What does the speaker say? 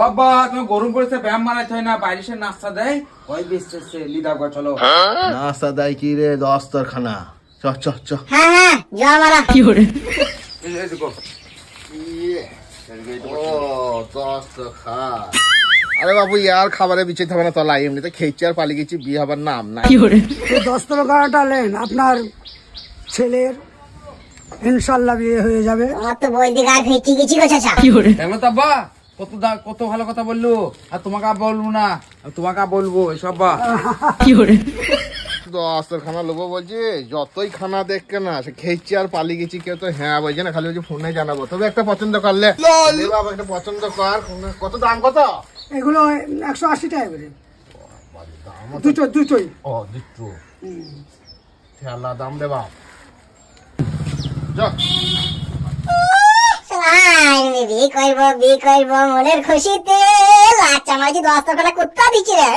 বাবা তুমি গরম পড়েছে ব্যায়াম মারাইতে হয় না, বাইরে সে নাস্তা দেয় ওই বেস্টেছে লিদা গো। চলো নাস্তা দেয় কি রে? দস্তরখানা। চ চ চ। হ্যাঁ হ্যাঁ যা মারা কি করে। এই দেখো ও দস্তরখা। আরে বাবু ইয়ার খাবারে বিচে থাকবে না তলা, এমনিতে খেয়েছি আর পালিয়ে গেছি, বিয়ে হবার নাম নাই। দস্তরখানাটা নেন, আপনার ছেলের ইনশাল্লাহ বিয়ে হয়ে যাবে। আমার তো বই দিকে আর ফেঁচি গেছি গো চাচা। দেখো তো আব্বা কত ভালো কথা বললো, আর তোমাকে আর বলবো না, আমি তোমাকে আর বলবো এসব বা দস্তরখানা লোবো বলছি, যতই খানা দেখকে না সে খেয়েছি আর পালিয়ে গেছি, কেউ তো হ্যাঁ বলছে না, খালি বলছি ফোনে জানাবো। তবে একটা পছন্দ করলে বাবা, একটা পছন্দ কর। কত দাম কত? এগুলো 180 টাকা করে দুটোই। ও দুটো খেলা দাম রে বাপ। বিয়ে করবো মনের খুশিতে লাচ্চা মাঝি দস্তরখানা কুত্তা দিচ্ছি রে।